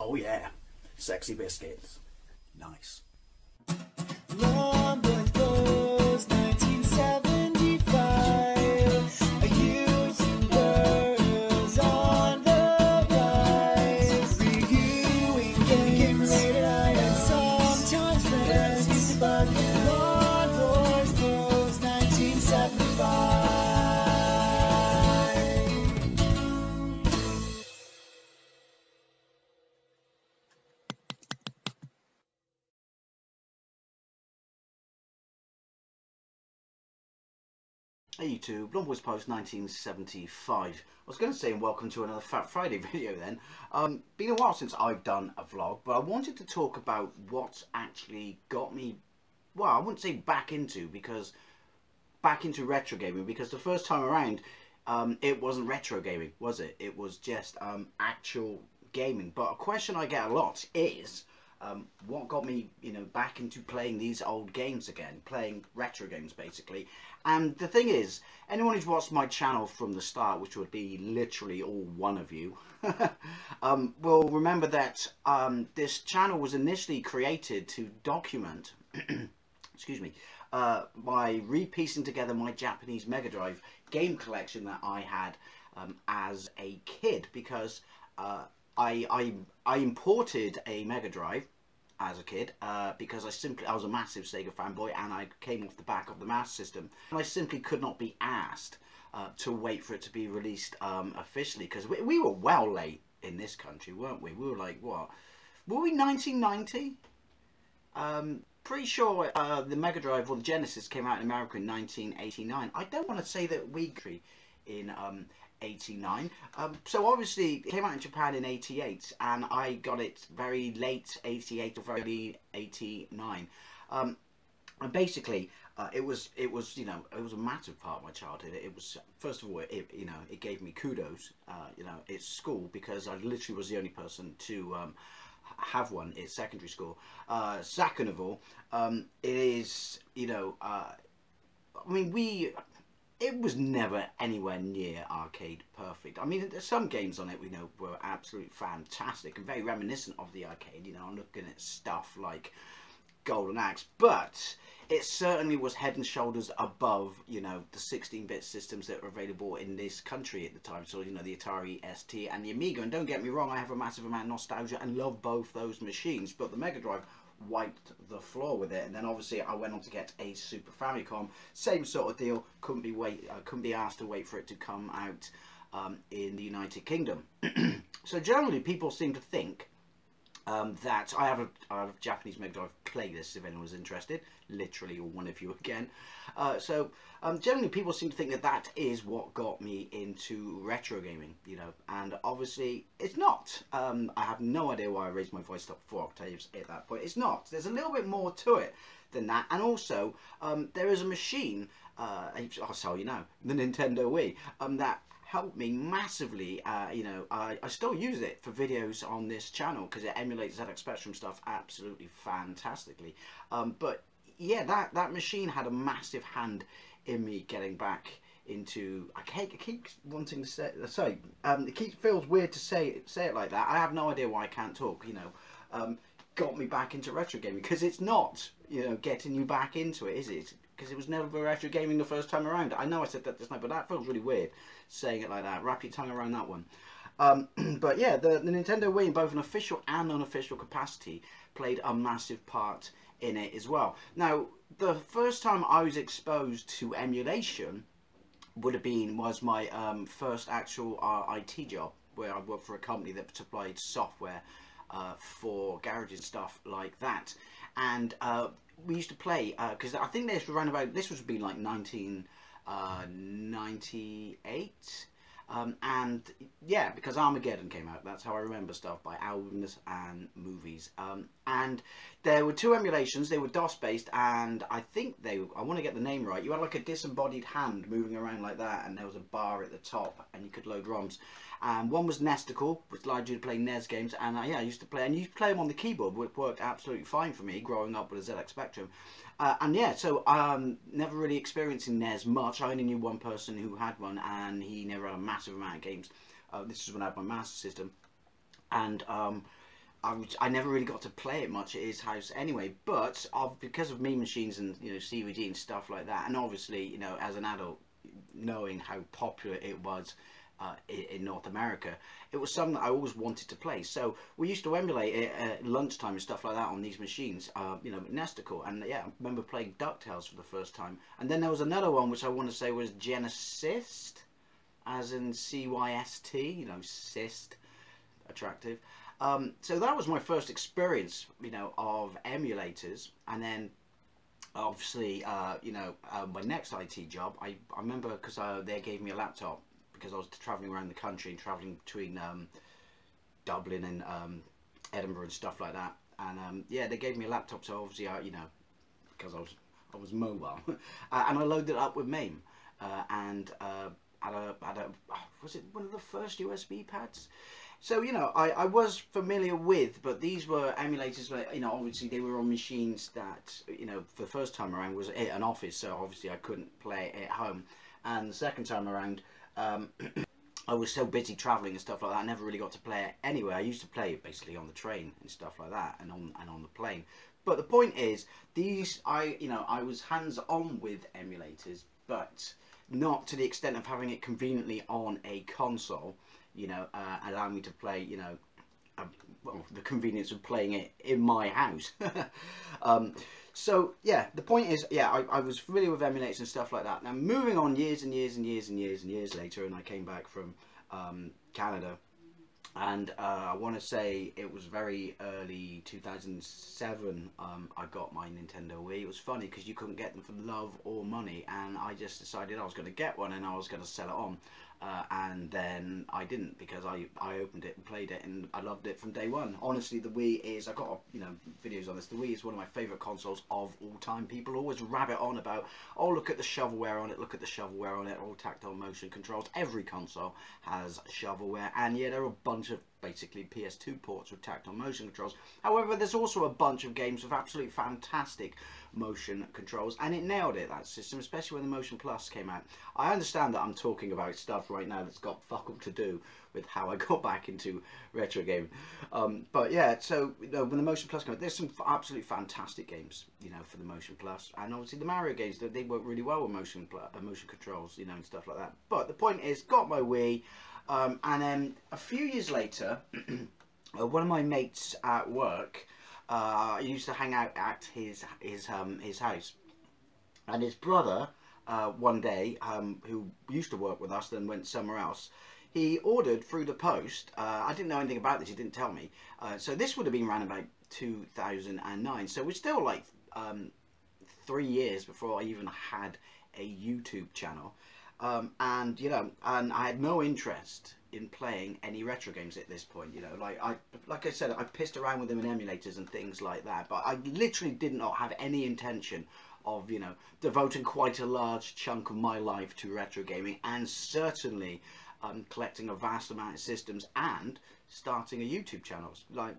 Oh yeah, sexy biscuits. Nice. Long was 1975. A YouTuber's on the rise. Reviewing games late at night and sometimes friends used to bug him. Long was 1975. Hey YouTube, Blonde Boys Post 1975. I was going to say welcome to another Fat Friday video then. Been a while since I've done a vlog, but I wanted to talk about what actually got me, well, I wouldn't say back into retro gaming, because the first time around it wasn't retro gaming, was it? It was just actual gaming. But a question I get a lot is, what got me, back into playing these old games again, playing retro games basically. And the thing is, anyone who's watched my channel from the start, which would be literally all one of you, will remember that this channel was initially created to document, excuse me, by repiecing together my Japanese Megadrive game collection that I had as a kid, because I imported a Megadrive as a kid because I was a massive Sega fanboy, and I came off the back of the Master System, and I simply could not be asked to wait for it to be released officially, because we were well late in this country, weren't we? We were like, what? Were we 1990? Pretty sure the Mega Drive or the Genesis came out in America in 1989. I don't want to say that we in 89. So obviously it came out in Japan in 88, and I got it very late 88 or very 89. And basically it was a massive part of my childhood. It was, first of all, it gave me kudos, at school, because I literally was the only person to have one in secondary school. Second of all, it is, it was never anywhere near arcade perfect. I mean, there's some games on it we know were absolutely fantastic and very reminiscent of the arcade. I'm looking at stuff like Golden Axe, but it certainly was head and shoulders above, the 16-bit systems that were available in this country at the time. So, the Atari ST and the Amiga. And don't get me wrong, I have a massive amount of nostalgia and love both those machines, but the Mega Drive wiped the floor with it. And then obviously I went on to get a Super Famicom, same sort of deal. Couldn't be asked to wait for it to come out in the United Kingdom. So generally people seem to think that I have a Japanese Mega Drive playlist, if anyone's interested, literally, or one of you again. Generally people seem to think that that is what got me into retro gaming, and obviously it's not. I have no idea why I raised my voice up 4 octaves at that point. It's not. There's a little bit more to it than that, and also there is a machine, I'll tell you now, the Nintendo Wii, that helped me massively. I still use it for videos on this channel because it emulates ZX Spectrum stuff absolutely fantastically. But yeah, that machine had a massive hand in me getting back into. I keep wanting to say. Sorry, it feels weird to say it like that. I have no idea why I can't talk. Got me back into retro gaming, because it's not, getting you back into it, is it? Because it was never retro gaming the first time around. I know I said that just now, but that feels really weird saying it like that. Wrap your tongue around that one. But yeah, the Nintendo Wii, in both an official and unofficial capacity, played a massive part in it as well. Now, the first time I was exposed to emulation was my first actual IT job, where I worked for a company that supplied software for garages and stuff like that. And we used to play, because I think this would have been like 1998, and yeah, because Armageddon came out. That's how I remember stuff, by albums and movies. And there were 2 emulations. They were DOS based, and I think I want to get the name right. You had like a disembodied hand moving around like that, and there was a bar at the top, and you could load ROMs. And one was Nesticle, which allowed you to play NES games, and yeah, I used to play, and you play them on the keyboard, which worked absolutely fine for me growing up with a ZX Spectrum. And yeah, so never really experiencing NES much. I only knew one person who had one, and he never had a massive amount of games. This is when I had my Master System, and I never really got to play it much at his house anyway, but because of Mean Machines and, you know, CVD and stuff like that, and obviously, you know, as an adult, knowing how popular it was in North America, it was something that I always wanted to play. So we used to emulate it at lunchtime and stuff like that on these machines, you know, Nesticle. And yeah, I remember playing DuckTales for the first time. And then there was another one which I want to say was Genesis, as in CYST, you know, cyst, attractive. So that was my first experience, you know, of emulators. And then obviously, you know, my next IT job, I remember because they gave me a laptop because I was travelling around the country and travelling between Dublin and Edinburgh and stuff like that. And yeah, they gave me a laptop, so obviously, you know, because I was mobile, and I loaded it up with MAME, and was it one of the first USB pads? So, you know, I was familiar with, but these were emulators where, you know, obviously they were on machines that, you know, for the first time around was at an office, so obviously I couldn't play it at home. And the second time around, I was so busy travelling and stuff like that, I never really got to play it anyway. I used to play it basically on the train and stuff like that, and on the plane. But the point is, these, you know, I was hands-on with emulators, but not to the extent of having it conveniently on a console, you know, allowing me to play, you know, well, the convenience of playing it in my house. So yeah, the point is, yeah, I was familiar with emulators and stuff like that. Now moving on years and years and years and years and years later, and I came back from Canada, and I want to say it was very early 2007. I got my Nintendo Wii. It was funny because you couldn't get them for love or money, and I just decided I was going to get one and I was going to sell it on. And then I didn't, because I opened it and played it and I loved it from day one. Honestly, the Wii is, I've got, you know, videos on this, the Wii is one of my favourite consoles of all time. People always rabbit on about, oh, look at the shovelware on it, look at the shovelware on it, all tactile motion controls. Every console has shovelware, and yeah, there are a bunch of basically PS2 ports with tactile motion controls. However, there's also a bunch of games with absolutely fantastic motion controls, and it nailed it, that system, especially when the Motion Plus came out. I understand that I'm talking about stuff right now that's got fuck all to do with how I got back into retro gaming, but yeah, so, you know, when the Motion Plus came out, there's some absolutely fantastic games, you know, for the Motion Plus, and obviously the Mario games, they work really well with motion controls, you know, and stuff like that. But the point is, got my Wii, and then a few years later, one of my mates at work, used to hang out at his house, and his brother, one day, who used to work with us, then went somewhere else, he ordered through the post. I didn't know anything about this, he didn't tell me, so this would have been around about 2009, so we're still like 3 years before I even had a YouTube channel. And you know, and I had no interest in playing any retro games at this point. You know, like I said, I pissed around with them in emulators and things like that, but I literally did not have any intention of, you know, devoting quite a large chunk of my life to retro gaming, and certainly collecting a vast amount of systems and starting a YouTube channel. Like,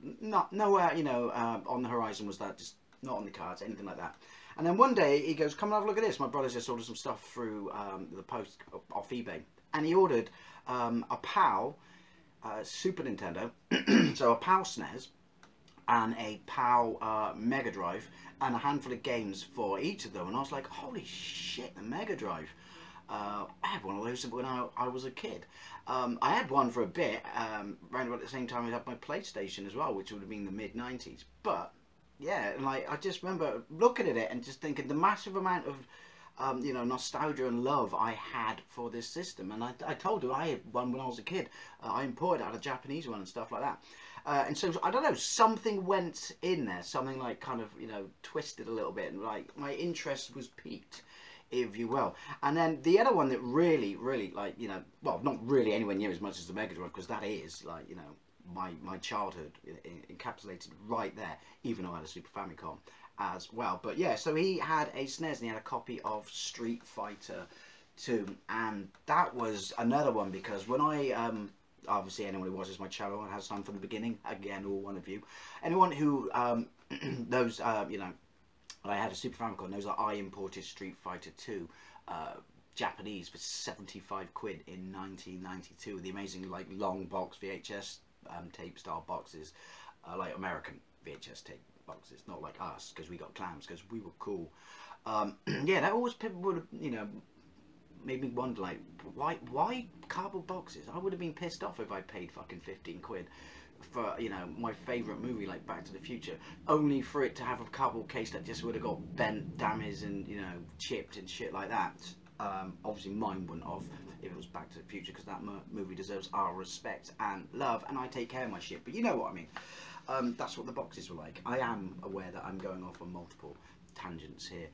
nowhere, you know, on the horizon was that, just not on the cards, anything like that. And then one day he goes, come and have a look at this. My brother just ordered some stuff through the post off eBay, and he ordered a PAL Super Nintendo, so a PAL SNES and a PAL Mega Drive, and a handful of games for each of them. And I was like, holy shit, the Mega Drive. I had one of those when I was a kid. I had one for a bit, around about the same time I had my PlayStation as well, which would have been the mid-90s. But yeah, and like, I just remember looking at it and just thinking the massive amount of you know, nostalgia and love I had for this system. And I told you I had one when I was a kid. I imported out a Japanese one and stuff like that. And so, I don't know, something went in there, something like kind of, you know, twisted a little bit, and like my interest was piqued, if you will. And then the other one that really, really, like, you know, well, not really anywhere near as much as the Mega Drive, because that is, like, you know, my childhood encapsulated right there, even though I had a Super Famicom as well. But yeah, so he had a SNES and he had a copy of Street Fighter 2, and that was another one, because when I obviously anyone who watches my channel and has time from the beginning, again, all one of you, anyone who knows, you know, I had a Super Famicom, knows that I imported Street Fighter 2 Japanese for 75 quid in 1992, the amazing, like, long box VHS tape style boxes, like American VHS tape boxes, not like us, because we got clams, because we were cool. Yeah, that always would have, you know, made me wonder, like, why cardboard boxes? I would have been pissed off if I paid fucking 15 quid for, you know, my favourite movie like Back to the Future, only for it to have a cardboard case that just would have got bent, damaged, and, you know, chipped and shit like that. Obviously mine wouldn't have if it was Back to the Future, because that movie deserves our respect and love, and I take care of my shit, but you know what I mean. That's what the boxes were like. I am aware that I'm going off on multiple tangents here.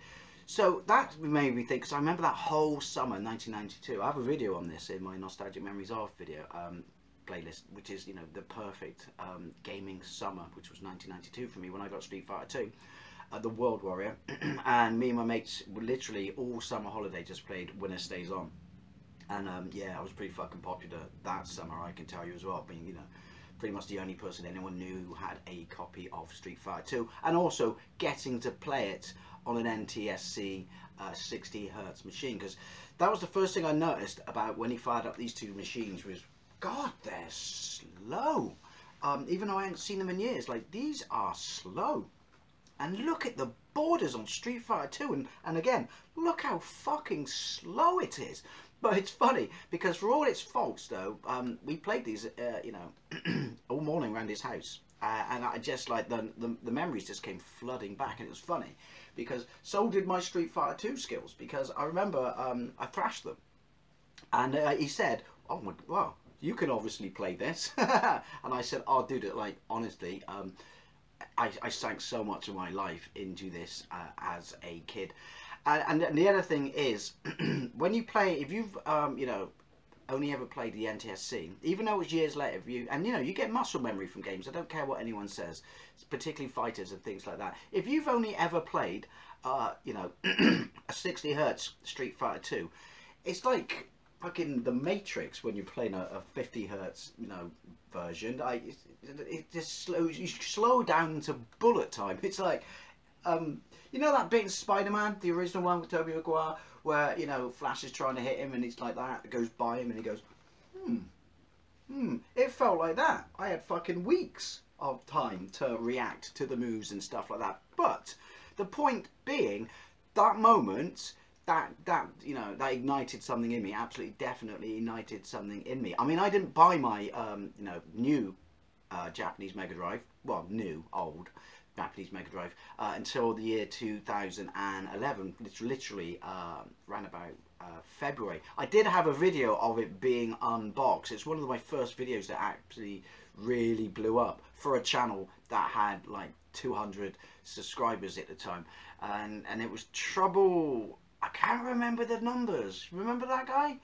So that made me think, because I remember that whole summer 1992. I have a video on this in my Nostalgic Memories of video playlist, which is, you know, the perfect gaming summer, which was 1992 for me when I got Street Fighter 2, the World Warrior, and me and my mates were literally all summer holiday just played Winner Stays On, and yeah, I was pretty fucking popular that summer, I can tell you as well, being, you know, pretty much the only person anyone knew who had a copy of Street Fighter 2, and also getting to play it on an NTSC 60Hz machine, because that was the first thing I noticed about when he fired up these two machines was, God, they're slow. Even though I hadn't seen them in years, like, these are slow. And look at the borders on Street Fighter 2, and again, look how fucking slow it is. But it's funny, because for all its faults though, we played these, you know, all morning around his house. And I just, like, the memories just came flooding back, and it was funny, because so did my Street Fighter 2 skills, because I remember I thrashed them. And he said, oh my, wow, you can obviously play this. And I said, oh dude, like, honestly, I sank so much of my life into this as a kid. And the other thing is, when you play, if you've, you know, only ever played the NTSC, even though it's years later, and you know, you get muscle memory from games, I don't care what anyone says, particularly fighters and things like that. If you've only ever played, you know, a 60Hz Street Fighter 2, it's like fucking the Matrix when you're playing a 50Hz, you know, version. It just slows, you slow down to bullet time. It's like, you know that bit in Spider-Man, the original one with Tobey Maguire, where, you know, Flash is trying to hit him and it's like that, it goes by him and he goes, it felt like that. I had fucking weeks of time to react to the moves and stuff like that. But the point being, that moment, that you know, that ignited something in me, absolutely definitely ignited something in me. I mean, I didn't buy my, you know, new Japanese Megadrive, well, new, old, Japanese Megadrive until the year 2011. It's literally ran about February. I did have a video of it being unboxed. It's one of my first videos that actually really blew up for a channel that had like 200 subscribers at the time, and it was Trouble. I can't remember the numbers. Remember that guy?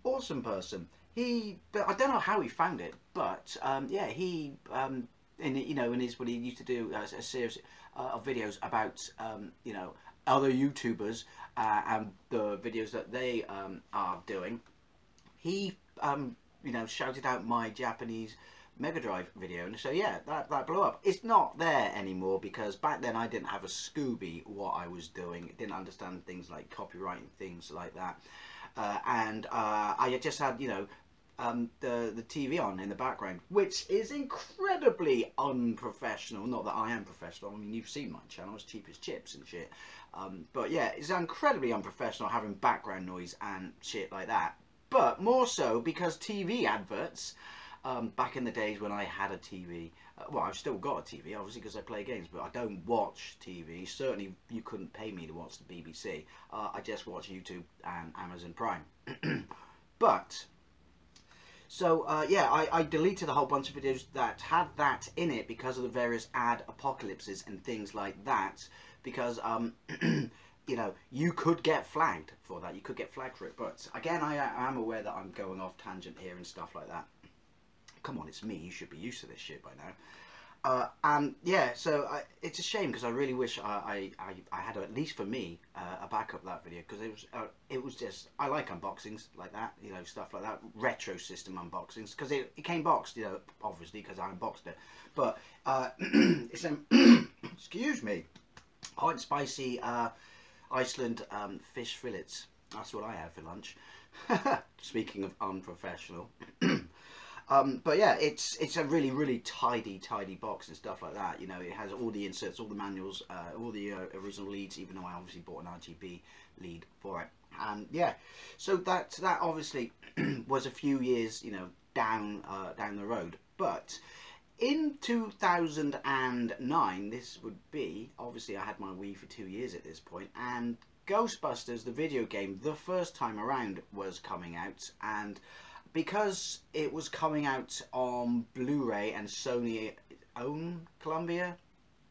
Awesome person. But I don't know how he found it, but yeah, he in, you know, when he used to do a series of videos about you know, other YouTubers and the videos that they are doing, he you know, shouted out my Japanese Megadrive video, and so yeah, that blew up. It's not there anymore, because back then I didn't have a Scooby what I was doing, didn't understand things like copyright and things like that, and I just had, you know, the TV on in the background, which is incredibly unprofessional. Not that I am professional, I mean, you've seen my channel, it's cheap as chips and shit, but yeah, it's incredibly unprofessional having background noise and shit like that. But more so because TV adverts, back in the days when I had a TV, well, I've still got a TV, obviously, because I play games, but I don't watch TV. Certainly, you couldn't pay me to watch the BBC. I just watch YouTube and Amazon Prime. But, so, yeah, I deleted a whole bunch of videos that had that in it because of the various ad apocalypses and things like that, because, you know, you could get flagged for that. You could get flagged for it. But, again, I am aware that I'm going off tangent here and stuff like that. Come on, it's me, you should be used to this shit by now. And yeah, so it's a shame, because I really wish I had, at least for me, a backup of that video, because it was just, I like unboxings like that, you know, stuff like that, retro system unboxings, because it came boxed, you know, obviously, because I unboxed it, but it's excuse me, hot and spicy Iceland fish fillets. That's what I had for lunch. Speaking of unprofessional. But yeah, it's a really tidy box and stuff like that. You know, it has all the inserts, all the manuals, all the original leads, even though I obviously bought an RGB lead for it. And yeah, so that obviously was a few years, you know, down the road. But in 2009, this would be, obviously I had my Wii for 2 years at this point, and Ghostbusters, the video game, the first time around was coming out, and because it was coming out on Blu-ray and Sony owned Columbia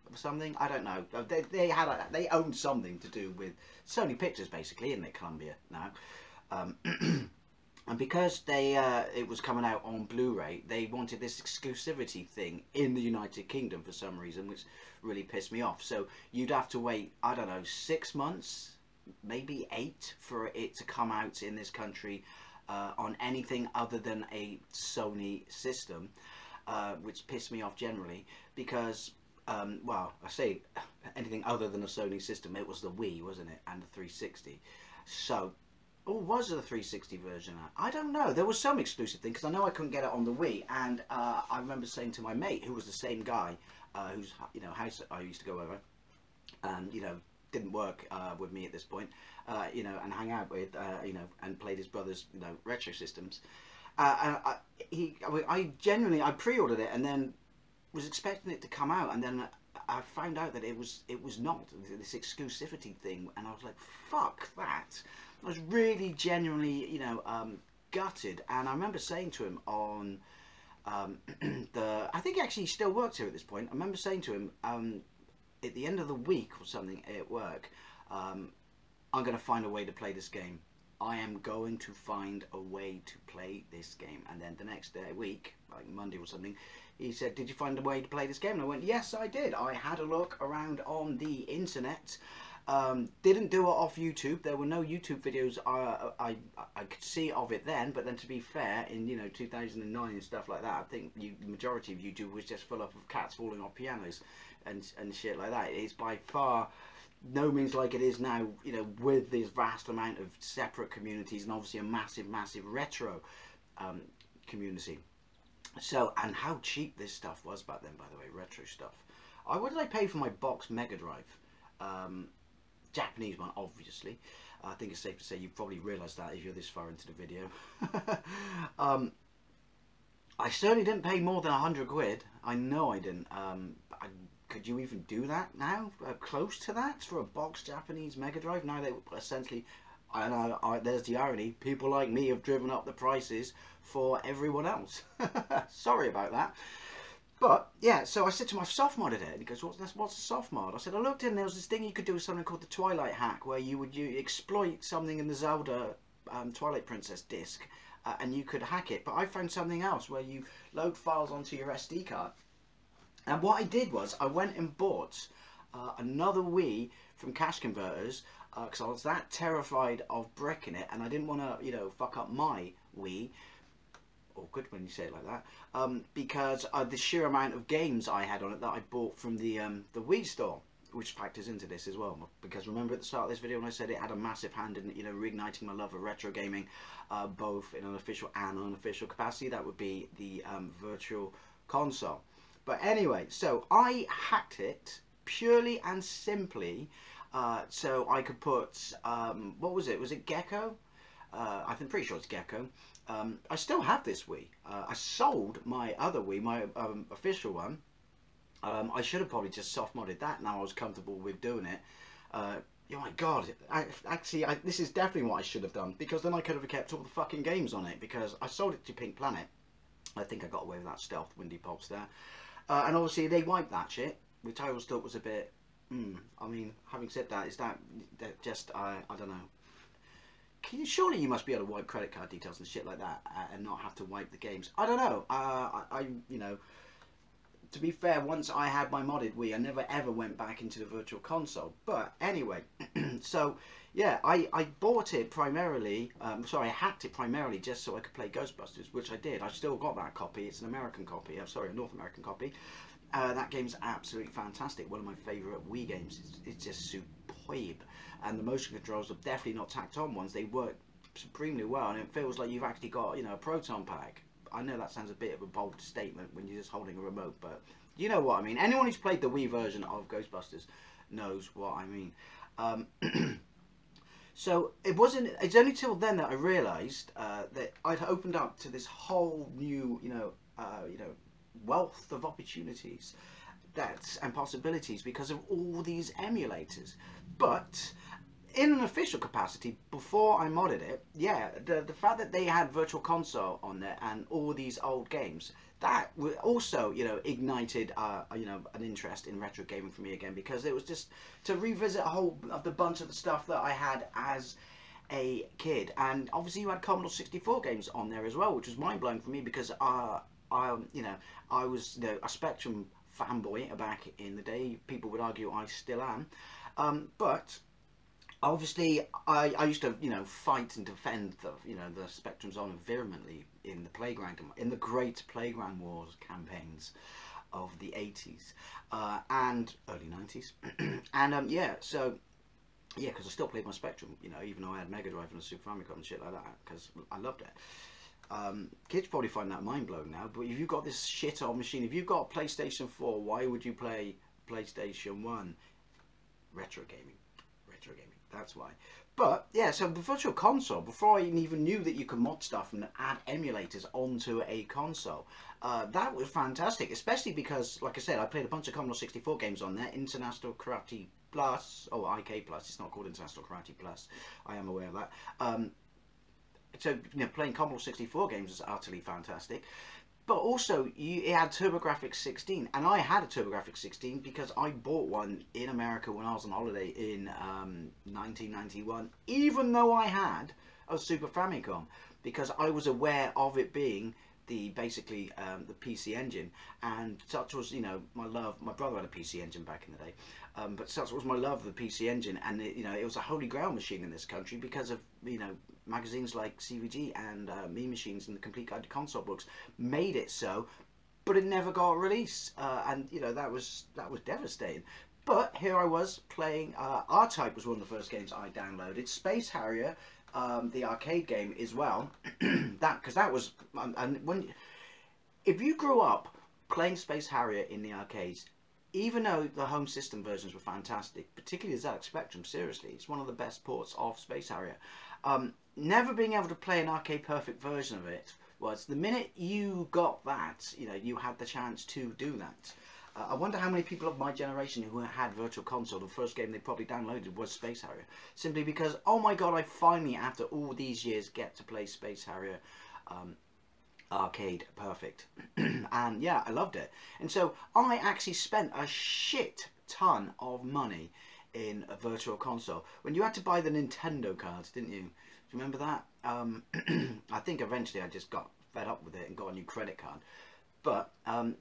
or something, I don't know. They owned something to do with Sony Pictures, basically, isn't it? Columbia now, and because it was coming out on Blu-ray, they wanted this exclusivity thing in the United Kingdom for some reason, which really pissed me off. So you'd have to wait, I don't know, 6 months, maybe 8, for it to come out in this country. On anything other than a Sony system, which pissed me off generally because, well, I say anything other than a Sony system, it was the Wii, wasn't it, and the 360. So, or was it the 360 version? I don't know. There was some exclusive thing because I know I couldn't get it on the Wii, and I remember saying to my mate, who was the same guy, whose house I used to go over, and didn't work with me at this point, and hang out with, and played his brother's, retro systems. And I genuinely, I pre-ordered it and then was expecting it to come out, and then I found out that it was not this exclusivity thing, and I was like, fuck that. I was really genuinely, gutted, and I remember saying to him on I think he actually still works here at this point. I remember saying to him, at the end of the week or something at work, I'm going to find a way to play this game. I am going to find a way to play this game. And then the next week, like Monday or something, he said, did you find a way to play this game? And I went, yes, I did. I had a look around on the internet. Didn't do it off YouTube. There were no YouTube videos I could see of it then, but then to be fair, in 2009 and stuff like that, I think the majority of YouTube was just full up of cats falling off pianos and shit like that. It's by far no means like it is now, with this vast amount of separate communities and obviously a massive retro community. So, and how cheap this stuff was back then, by the way, retro stuff. What did I pay for my box Megadrive? Japanese one, obviously. I think it's safe to say you've probably realised that if you're this far into the video. I certainly didn't pay more than 100 quid. I know I didn't. Could you even do that now? Close to that for a box Japanese Megadrive? Now they essentially, there's the irony, people like me have driven up the prices for everyone else. Sorry about that. But yeah, so I said to my soft mod editor, and he goes, what's a soft mod? I said, I looked in, there was this thing you could do with something called the Twilight hack, where you would exploit something in the Zelda Twilight Princess disc, and you could hack it. But I found something else where you load files onto your SD card. And what I did was, I went and bought another Wii from Cash Converters, because I was that terrified of bricking it, and I didn't want to, fuck up my Wii. Awkward when you say it like that, because the sheer amount of games I had on it that I bought from the Wii store, which factors into this as well, because remember at the start of this video when I said it had a massive hand in, reigniting my love of retro gaming, both in an official and unofficial capacity. That would be the virtual console. But anyway, so I hacked it purely and simply so I could put, what was it? Was it Gecko? I'm pretty sure it's Gecko. I still have this Wii. I sold my other Wii, my official one. I should have probably just soft modded that. Now I was comfortable with doing it. Oh my god! This is definitely what I should have done, because then I could have kept all the fucking games on it. Because I sold it to Pink Planet. I think I got away with that stealth, Windy Pops there. And obviously they wiped that shit, which I always thought was a bit. I mean, having said that, is that just I don't know. Surely you must be able to wipe credit card details and shit like that and not have to wipe the games. I don't know. To be fair, once I had my modded Wii, I never ever went back into the virtual console. But anyway, so yeah, I bought it primarily, I hacked it primarily just so I could play Ghostbusters, which I did. I still got that copy. It's an American copy. I'm sorry, a North American copy. That game's absolutely fantastic. One of my favourite Wii games. It's just superb. And the motion controls are definitely not tacked on ones. They work supremely well, and it feels like you've actually got, a proton pack. I know that sounds a bit of a bold statement when you're just holding a remote, but you know what I mean. Anyone who's played the Wii version of Ghostbusters knows what I mean. So it's only till then that I realised that I'd opened up to this whole new, wealth of opportunities and possibilities because of all these emulators. But in an official capacity, before I modded it, yeah, the fact that they had Virtual Console on there and all these old games, that also, ignited, an interest in retro gaming for me again, because it was just to revisit a whole of the bunch of the stuff that I had as a kid. And obviously you had Commodore 64 games on there as well, which was mind-blowing for me because I was a Spectrum fanboy back in the day. People would argue I still am, but obviously I used to fight and defend the Spectrums on vehemently in the playground, in the great Playground Wars campaigns of the 80s and early 90s. And because I still played my Spectrum, even though I had Megadrive and a Super Famicom and shit like that, because I loved it. Kids probably find that mind-blowing now, but if you've got this shit-on machine, if you've got PlayStation 4, why would you play PlayStation 1? Retro gaming, that's why. But yeah, so the Virtual Console, before I even knew that you could mod stuff and add emulators onto a console, that was fantastic, especially because, like I said, I played a bunch of Commodore 64 games on there. International Karate Plus, IK Plus, it's not called International Karate Plus, I am aware of that. So playing Commodore 64 games was utterly fantastic. But also, it had TurboGrafx 16, and I had a TurboGrafx 16 because I bought one in America when I was on holiday in 1991, even though I had a Super Famicom, because I was aware of it being basically the PC Engine, and such was my love. My brother had a PC Engine back in the day, but such was my love of the PC Engine, and it was a holy grail machine in this country because of magazines like CVG and Mean Machines and the Complete Guide to Console books made it so, but it never got released, and that was devastating. But here I was playing. R-Type was one of the first games I downloaded. Space Harrier, the arcade game as well. Because that was, and if you grew up playing Space Harrier in the arcades, even though the home system versions were fantastic, particularly the ZX Spectrum, seriously, it's one of the best ports of Space Harrier. Never being able to play an arcade perfect version of it was, the minute you got that, you had the chance to do that. I wonder how many people of my generation who had Virtual Console, the first game they probably downloaded was Space Harrier. Simply because, oh my god, I finally, after all these years, get to play Space Harrier arcade perfect. And yeah, I loved it. And so I actually spent a shit ton of money in a Virtual Console. When you had to buy the Nintendo cards, didn't you? Do you remember that? I think eventually I just got fed up with it and got a new credit card. But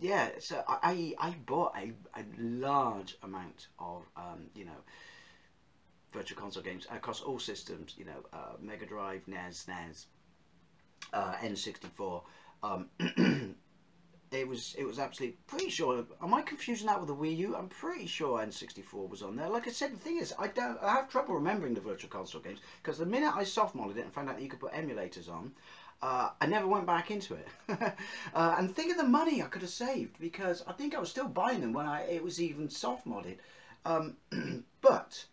yeah, so I bought a large amount of Virtual Console games across all systems. Mega Drive, NES, N64. It was absolutely, pretty sure. Am I confusing that with the Wii U? I'm pretty sure N64 was on there. Like I said, the thing is, I have trouble remembering the Virtual Console games because the minute I soft modded it and found out that you could put emulators on, I never went back into it. And think of the money I could have saved, because I think I was still buying them when it was even soft modded. But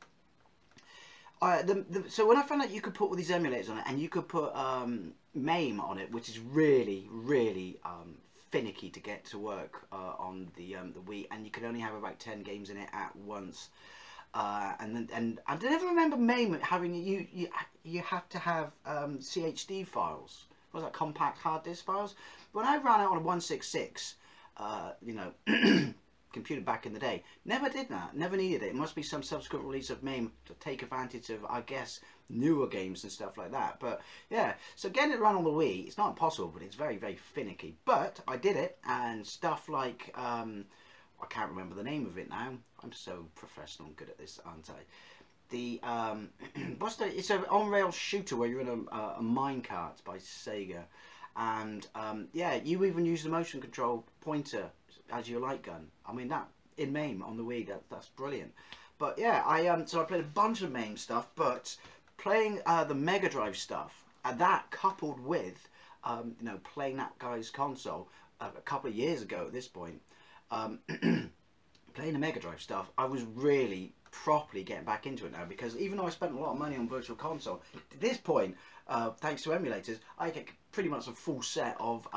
so when I found out you could put all these emulators on it, and you could put MAME on it, which is really, really finicky to get to work on the Wii, and you could only have about 10 games in it at once. And I never remember MAME having you have to have CHD files. What was that, compact hard disk files? When I ran out on a 166, computer back in the day, never did that, never needed it. It must be some subsequent release of MAME to take advantage of, I guess, newer games and stuff like that. But yeah, so getting it run on the Wii, it's not impossible, but it's very, very finicky. But I did it, and stuff like I can't remember the name of it now. I'm so professional and good at this, aren't I? It's an on-rail shooter where you're in a minecart by Sega, and yeah, you even use the motion control pointer as your light gun. I mean, that in MAME on the Wii, that's brilliant. But yeah, so I played a bunch of MAME stuff, but playing the Mega Drive stuff, that coupled with you know, playing that guy's console a couple of years ago at this point, playing the Mega Drive stuff, I was really properly getting back into it now, because even though I spent a lot of money on Virtual Console, at this point, thanks to emulators, I get pretty much a full set of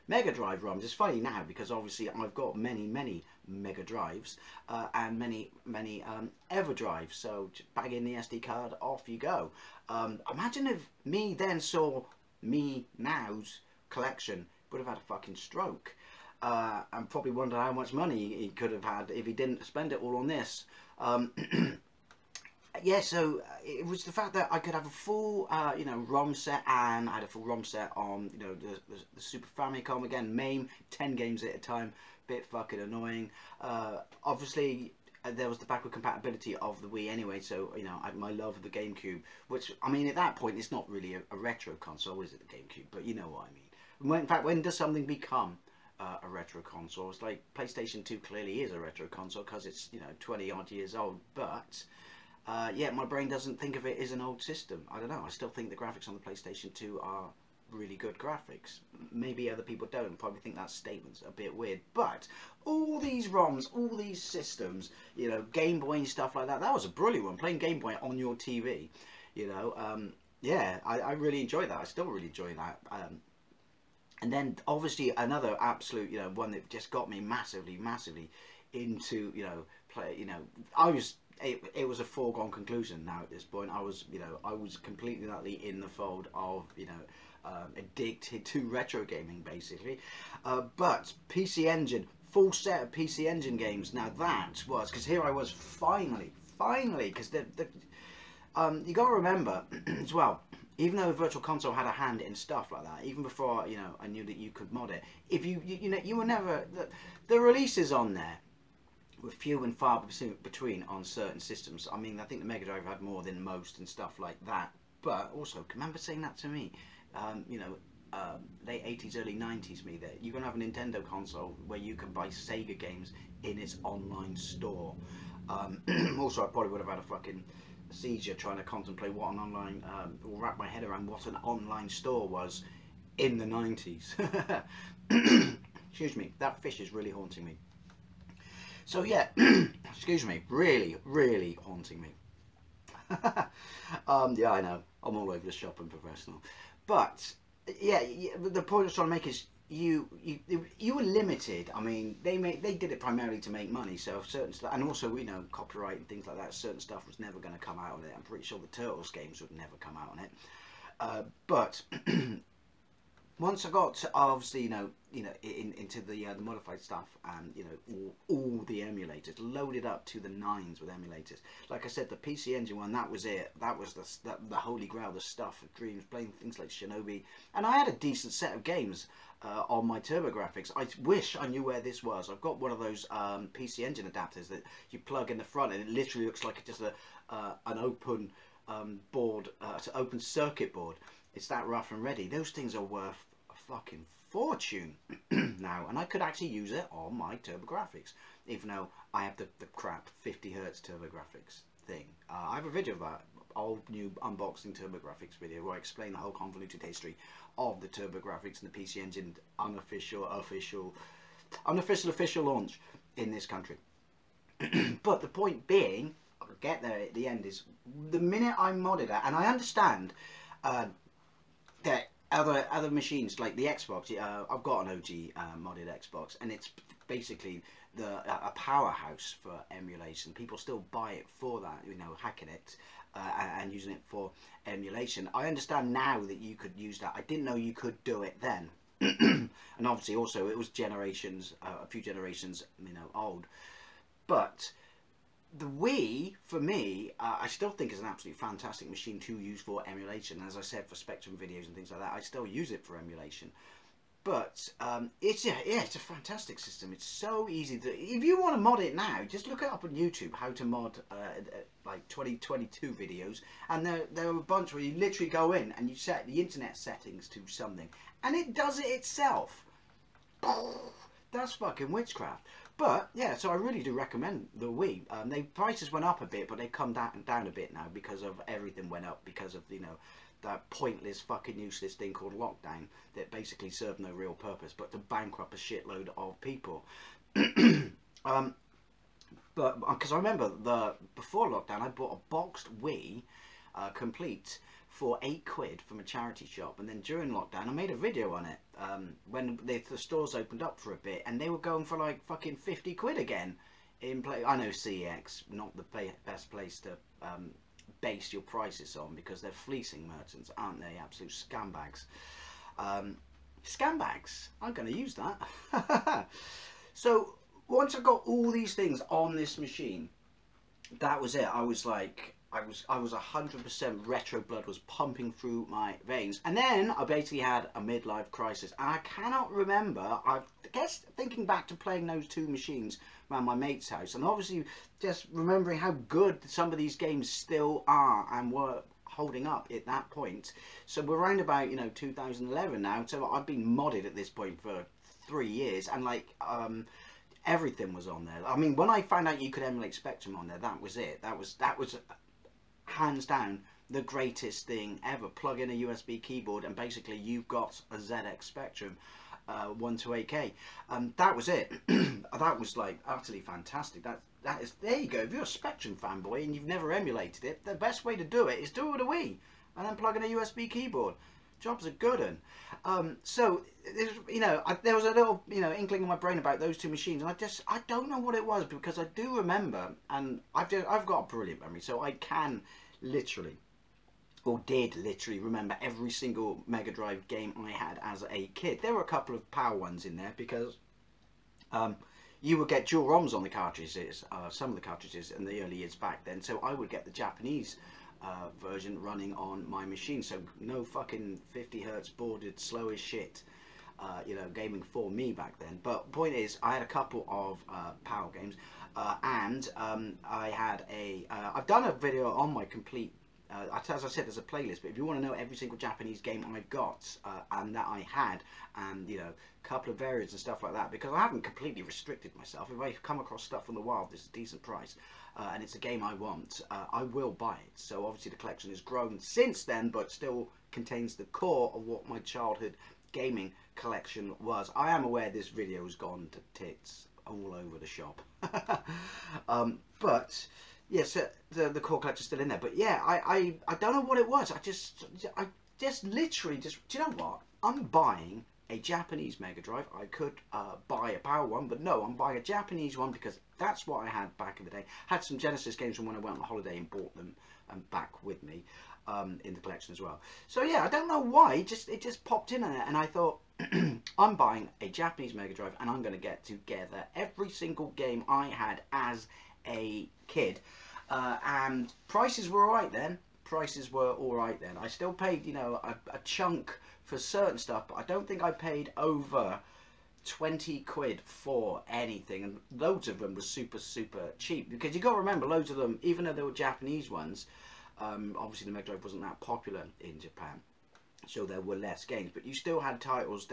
Mega Drive ROMs. It's funny now because obviously I've got many Mega Drives and many EverDrives, so just bag in the SD card, off you go. Imagine if me then saw me now's collection, would have had a fucking stroke. And probably wonder how much money he could have had if he didn't spend it all on this. Yeah, so it was the fact that I could have a full, you know, ROM set, and I had a full ROM set on, you know, the Super Famicom, again, MAME, 10 games at a time, bit fucking annoying. Obviously, there was the backward compatibility of the Wii anyway, so, you know, my love of the GameCube, which, I mean, at that point, it's not really a retro console, is it, the GameCube? But you know what I mean. In fact, when does something become a retro console? It's like PlayStation 2 clearly is a retro console because it's, you know, 20 odd years old, but yeah, my brain doesn't think of it as an old system. I don't know, I still think the graphics on the PlayStation 2 are really good graphics. Maybe other people don't, probably think that statement's a bit weird, but all these ROMs, all these systems, you know, Game Boy and stuff like that, that was a brilliant one, playing Game Boy on your TV, you know. Yeah, I really enjoyed that. I still really enjoy that. And then obviously another absolute, you know, one that just got me massively into, you know, play, you know, it was a foregone conclusion now at this point. I was, you know, I was completely in the fold of, you know, addicted to retro gaming basically. But PC Engine, full set of PC Engine games. Now that was, because here I was finally, because you got to remember as well, even though Virtual Console had a hand in stuff like that, even before, you know, I knew that you could mod it, if you know, you were never, the releases on there were few and far between on certain systems. I mean, I think the Mega Drive had more than most and stuff like that, but also, remember saying that to me, you know, late 80s, early 90s me, that you can have a Nintendo console where you can buy Sega games in its online store. Also, I probably would have had a fucking seizure trying to contemplate what an online, or wrap my head around what an online store was in the 90s. Excuse me, that fish is really haunting me. So yeah, excuse me, really haunting me. Yeah, I know, I'm all over the shop and professional, but yeah, the point I was trying to make is you were limited. I mean, they did it primarily to make money, so certain stuff, and also, you know, copyright and things like that, certain stuff was never going to come out on it. I'm pretty sure the Turtles games would never come out on it, but once I got to, obviously, you know, into the modified stuff, and, you know, all the emulators, loaded up to the nines with emulators. Like I said, the PC Engine one, that was it. That was the holy grail, the stuff of dreams, playing things like Shinobi. And I had a decent set of games on my TurboGrafx. I wish I knew where this was. I've got one of those PC Engine adapters that you plug in the front, and it literally looks like just an open board, open circuit board. It's that rough and ready. Those things are worth a fucking fortune now, and I could actually use it on my TurboGrafx, even though I have the crap 50 Hz TurboGrafx thing. I have a video of that, old new unboxing TurboGrafx video, where I explain the whole convoluted history of the TurboGrafx and the PC Engine unofficial launch in this country. But the point being, I'll get there at the end, is the minute I modded it, and I understand that other machines like the Xbox, I've got an OG modded Xbox, and it's basically a powerhouse for emulation. People still buy it for that, you know, hacking it and using it for emulation. I understand now that you could use that. I didn't know you could do it then. And obviously also it was generations, a few generations, you know, old. But the Wii, for me, I still think is an absolutely fantastic machine to use for emulation. As I said, for Spectrum videos and things like that, I still use it for emulation. But it's a fantastic system. It's so easy to, if you want to mod it now, just look it up on YouTube, how to mod like 2022 videos, and there are a bunch where you literally go in and you set the internet settings to something, and it does it itself. That's fucking witchcraft. But yeah, so I really do recommend the Wii. Prices went up a bit, but they've come down a bit now because of everything went up, because of, you know, that pointless fucking useless thing called lockdown that basically served no real purpose but to bankrupt a shitload of people. But because I remember before lockdown I bought a boxed Wii complete for £8 from a charity shop, and then during lockdown I made a video on it when the stores opened up for a bit, and they were going for like fucking £50 again in play. I know CEX not the best place to base your prices on, because they're fleecing merchants, aren't they? Absolute scumbags. Scumbags, I'm going to use that. So once I got all these things on this machine, that was it. I was like, I was 100% retro blood was pumping through my veins, and then I basically had a midlife crisis. And I cannot remember. I guess thinking back to playing those two machines around my mate's house, and obviously just remembering how good some of these games still are and were holding up at that point. So we're around about 2011 now. So I've been modded at this point for 3 years, and like everything was on there. I mean, when I found out you could emulate Spectrum on there, that was it. That was hands down the greatest thing ever. Plug in a USB keyboard and basically you've got a ZX Spectrum 128K. That was it. That was like utterly fantastic. That is, there you go. If you're a Spectrum fanboy and you've never emulated it, the best way to do it is do it with a Wii and then plug in a USB keyboard. Job's a good one. So there was a little inkling in my brain about those two machines, and I don't know what it was, because I do remember, and I've got a brilliant memory, so I can literally, or did literally, remember every single Mega Drive game I had as a kid. There were a couple of PAL ones in there, because you would get dual ROMs on the cartridges, some of the cartridges in the early years back then, so I would get the Japanese version running on my machine, so no fucking 50 hertz boarded slow as shit gaming for me back then. But point is, I had a couple of PAL games, and I had I've done a video on my complete as I said, there's a playlist, but if you want to know every single Japanese game I've got and that I had, and a couple of variants and stuff like that, because I haven't completely restricted myself. If I come across stuff from the wild that's a decent price and it's a game I want, I will buy it. So obviously the collection has grown since then, but still contains the core of what my childhood gaming collection was. I am aware this video has gone to tits all over the shop. But yes, the core collection's still in there. But yeah, I don't know what it was. I just literally do you know what? I'm buying a Japanese Mega Drive. I could buy a PAL one, but no, I'm buying a Japanese one because that's what I had back in the day. Had some Genesis games from when I went on holiday and bought them back with me in the collection as well. So yeah, I don't know why, it just popped in there, and I thought, I'm buying a Japanese Mega Drive and I'm going to get together every single game I had as a kid. And prices were alright then. I still paid, a chunk for certain stuff, but I don't think I paid over 20 quid for anything, and loads of them were super cheap, because you got to remember, loads of them, even though they were Japanese ones, obviously the Mega Drive wasn't that popular in Japan, so there were less games, but you still had titles